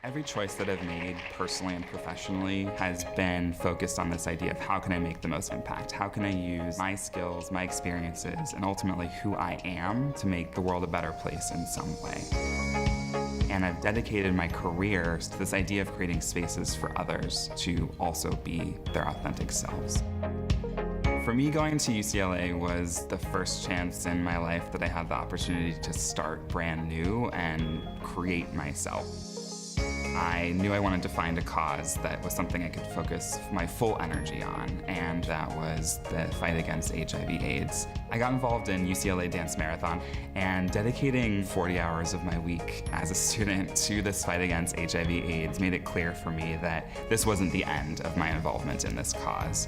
Every choice that I've made, personally and professionally, has been focused on this idea of how can I make the most impact? How can I use my skills, my experiences, and ultimately who I am to make the world a better place in some way? And I've dedicated my career to this idea of creating spaces for others to also be their authentic selves. For me, going to UCLA was the first chance in my life that I had the opportunity to start brand new and create myself. I knew I wanted to find a cause that was something I could focus my full energy on, and that was the fight against HIV/AIDS. I got involved in UCLA Dance Marathon, and dedicating 40 hours of my week as a student to this fight against HIV/AIDS made it clear for me that this wasn't the end of my involvement in this cause.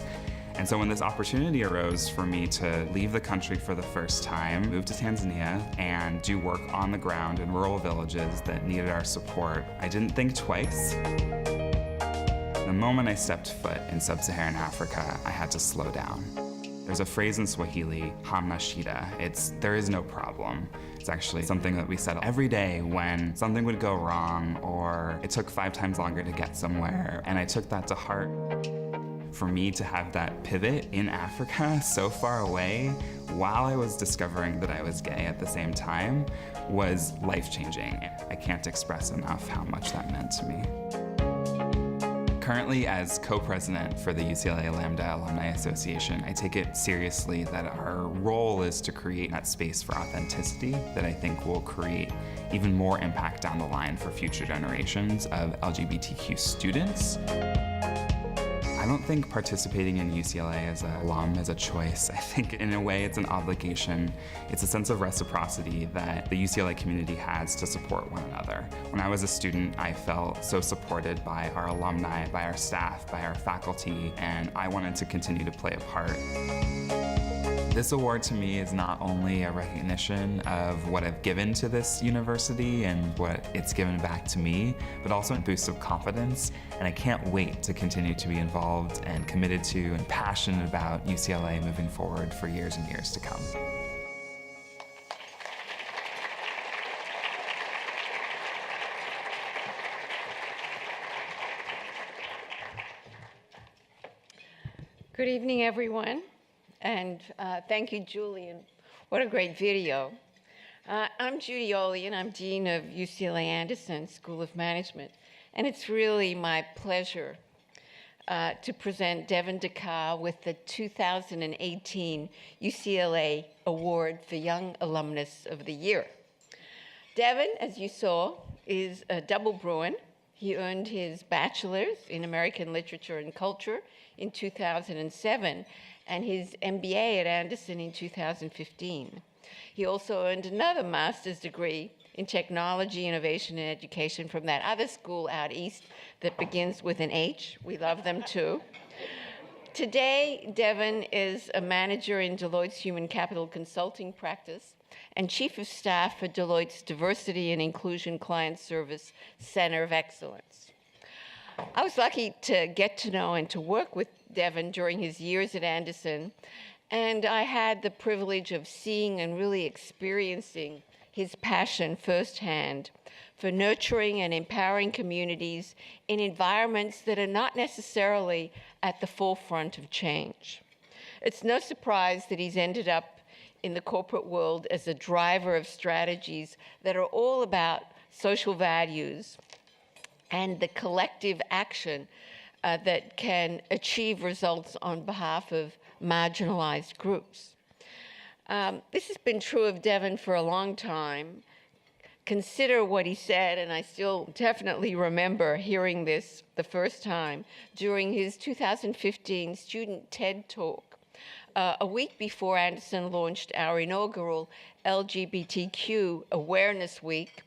And so when this opportunity arose for me to leave the country for the first time, move to Tanzania, and do work on the ground in rural villages that needed our support, I didn't think twice. The moment I stepped foot in sub-Saharan Africa, I had to slow down. There's a phrase in Swahili, hamna shida. It's, there is no problem. It's actually something that we said every day when something would go wrong or it took 5 times longer to get somewhere, and I took that to heart. For me to have that pivot in Africa so far away while I was discovering that I was gay at the same time was life-changing. I can't express enough how much that meant to me. Currently, as co-president for the UCLA Lambda Alumni Association, I take it seriously that our role is to create that space for authenticity that I think will create even more impact down the line for future generations of LGBTQ students. I don't think participating in UCLA as an alum is a choice. I think in a way it's an obligation. It's a sense of reciprocity that the UCLA community has to support one another. When I was a student, I felt so supported by our alumni, by our staff, by our faculty, and I wanted to continue to play a part. This award to me is not only a recognition of what I've given to this university and what it's given back to me, but also a boost of confidence, and I can't wait to continue to be involved and committed to and passionate about UCLA moving forward for years and years to come. Good evening, everyone. And thank you, Julian. What a great video. I'm Judy Oley, and I'm Dean of UCLA Anderson School of Management. And it's really my pleasure to present Devon Dickau with the 2018 UCLA Award for Young Alumnus of the Year. Devon, as you saw, is a double Bruin. He earned his bachelor's in American Literature and Culture in 2007, and his MBA at Anderson in 2015. He also earned another master's degree in technology, innovation, and education from that other school out east that begins with an H. We love them too. Today, Devon is a manager in Deloitte's Human Capital Consulting practice and Chief of Staff for Deloitte's Diversity and Inclusion Client Service Center of Excellence. I was lucky to get to know and to work with Devon during his years at Anderson, and I had the privilege of seeing and really experiencing his passion firsthand for nurturing and empowering communities in environments that are not necessarily at the forefront of change. It's no surprise that he's ended up in the corporate world as a driver of strategies that are all about social values and the collective action that can achieve results on behalf of marginalized groups. This has been true of Devon for a long time. Consider what he said, and I still definitely remember hearing this the first time during his 2015 student TED Talk, a week before Anderson launched our inaugural LGBTQ Awareness Week,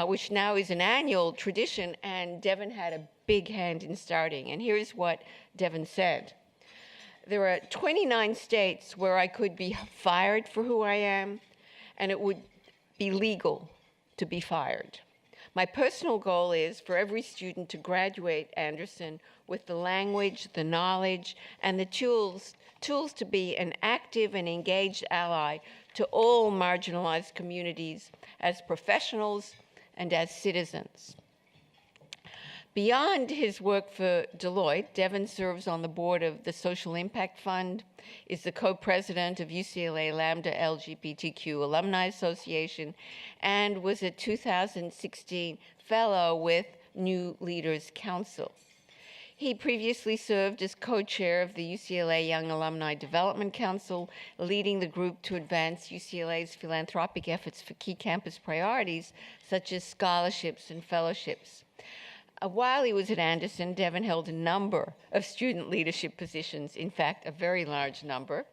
which now is an annual tradition, and Devon had a big hand in starting. And here's what Devon said. There are 29 states where I could be fired for who I am, and it would be legal to be fired. My personal goal is for every student to graduate Anderson with the language, the knowledge, and the tools to be an active and engaged ally to all marginalized communities as professionals and as citizens. Beyond his work for Deloitte, Devon serves on the board of the Social Impact Fund, is the co-president of UCLA Lambda LGBTQ Alumni Association, and was a 2016 fellow with New Leaders Council. He previously served as co-chair of the UCLA Young Alumni Development Council, leading the group to advance UCLA's philanthropic efforts for key campus priorities, such as scholarships and fellowships. While he was at Anderson, Devon held a number of student leadership positions, in fact, a very large number,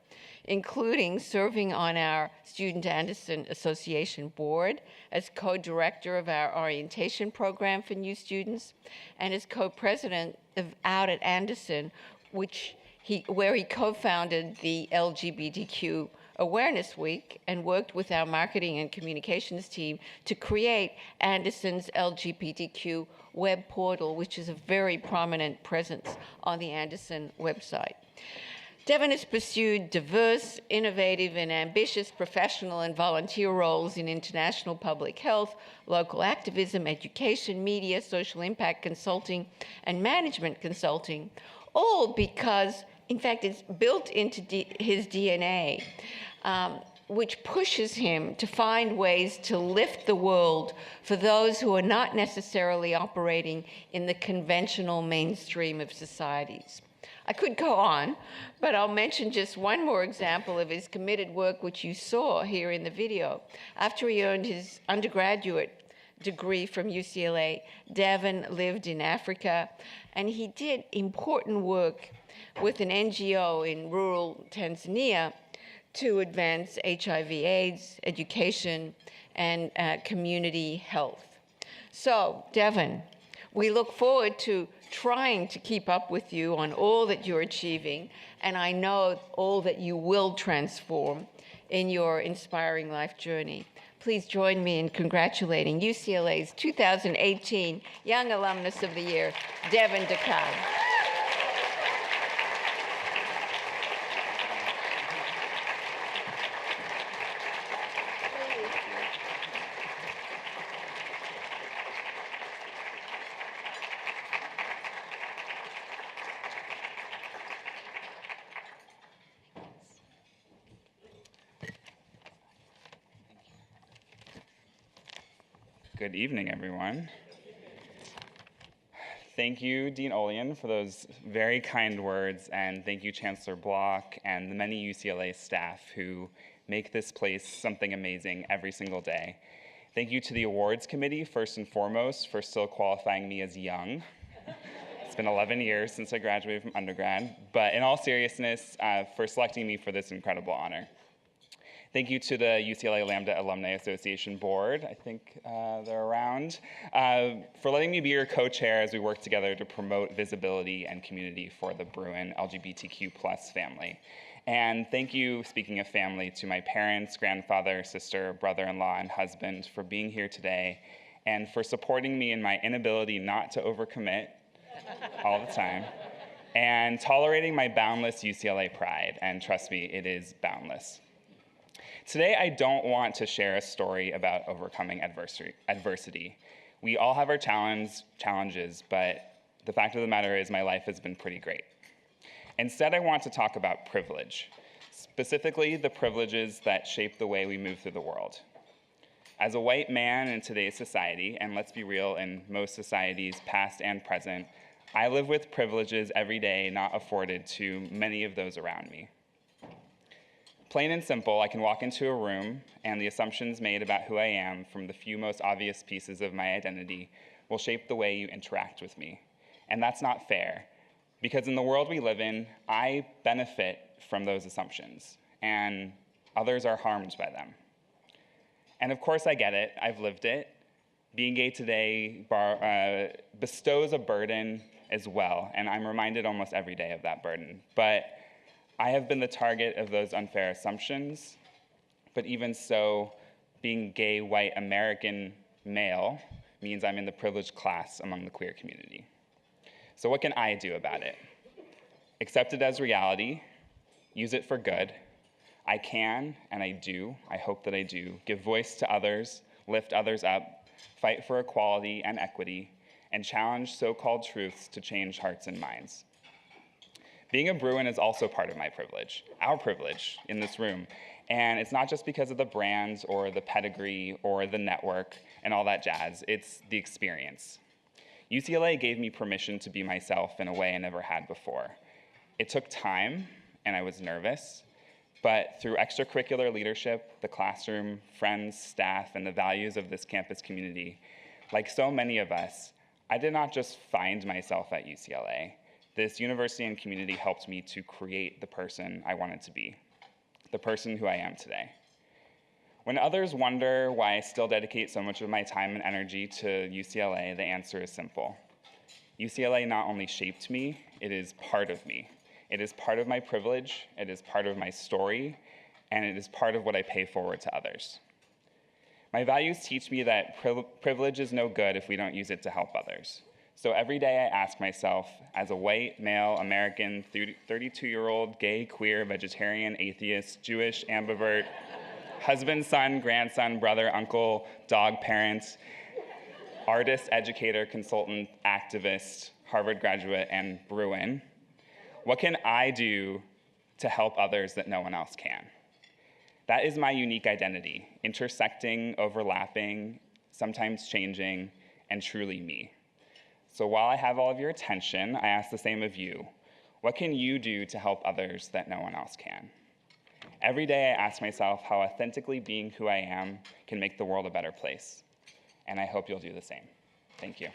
including serving on our Student Anderson Association board as co-director of our orientation program for new students, and as co-president of Out at Anderson, where he co-founded the LGBTQ Awareness Week and worked with our marketing and communications team to create Anderson's LGBTQ web portal, which is a very prominent presence on the Anderson website. Devon has pursued diverse, innovative, and ambitious professional and volunteer roles in international public health, local activism, education, media, social impact consulting, and management consulting, all because, in fact, it's built into his DNA, which pushes him to find ways to lift the world for those who are not necessarily operating in the conventional mainstream of societies. I could go on, but I'll mention just one more example of his committed work, which you saw here in the video. After he earned his undergraduate degree from UCLA, Devon lived in Africa, and he did important work with an NGO in rural Tanzania to advance HIV/AIDS, education, and community health. So, Devon, we look forward to trying to keep up with you on all that you're achieving, and I know all that you will transform in your inspiring life journey. Please join me in congratulating UCLA's 2018 Young Alumnus of the Year, Devon Dickau. Good evening, everyone. Thank you, Dean Olian, for those very kind words, and thank you, Chancellor Block, and the many UCLA staff who make this place something amazing every single day. Thank you to the awards committee, first and foremost, for still qualifying me as young. It's been 11 years since I graduated from undergrad, but in all seriousness, for selecting me for this incredible honor. Thank you to the UCLA Lambda Alumni Association board, I think they're around, for letting me be your co-chair as we work together to promote visibility and community for the Bruin LGBTQ+ family. And thank you, speaking of family, to my parents, grandfather, sister, brother-in-law, and husband for being here today and for supporting me in my inability not to overcommit all the time and tolerating my boundless UCLA pride. And trust me, it is boundless. Today, I don't want to share a story about overcoming adversity. We all have our challenges, but the fact of the matter is my life has been pretty great. Instead, I want to talk about privilege, specifically the privileges that shape the way we move through the world. As a white man in today's society, and let's be real, in most societies, past and present, I live with privileges every day not afforded to many of those around me. Plain and simple, I can walk into a room and the assumptions made about who I am from the few most obvious pieces of my identity will shape the way you interact with me. And that's not fair, because in the world we live in, I benefit from those assumptions, and others are harmed by them. And of course I get it, I've lived it. Being gay today bestows a burden as well, and I'm reminded almost every day of that burden. But I have been the target of those unfair assumptions, but even so, being gay, white, American male means I'm in the privileged class among the queer community. So what can I do about it? Accept it as reality, use it for good. I can, and I do, I hope that I do, give voice to others, lift others up, fight for equality and equity, and challenge so-called truths to change hearts and minds. Being a Bruin is also part of my privilege, our privilege in this room. And it's not just because of the brands or the pedigree or the network and all that jazz, it's the experience. UCLA gave me permission to be myself in a way I never had before. It took time, and I was nervous, but through extracurricular leadership, the classroom, friends, staff, and the values of this campus community, like so many of us, I did not just find myself at UCLA. This university and community helped me to create the person I wanted to be, the person who I am today. When others wonder why I still dedicate so much of my time and energy to UCLA, the answer is simple. UCLA not only shaped me, it is part of me. It is part of my privilege, it is part of my story, and it is part of what I pay forward to others. My values teach me that privilege is no good if we don't use it to help others. So every day I ask myself, as a white, male, American, 32-year-old, gay, queer, vegetarian, atheist, Jewish, ambivert, husband, son, grandson, brother, uncle, dog parent, artist, educator, consultant, activist, Harvard graduate, and Bruin, what can I do to help others that no one else can? That is my unique identity, intersecting, overlapping, sometimes changing, and truly me. So while I have all of your attention, I ask the same of you. What can you do to help others that no one else can? Every day I ask myself how authentically being who I am can make the world a better place. And I hope you'll do the same. Thank you.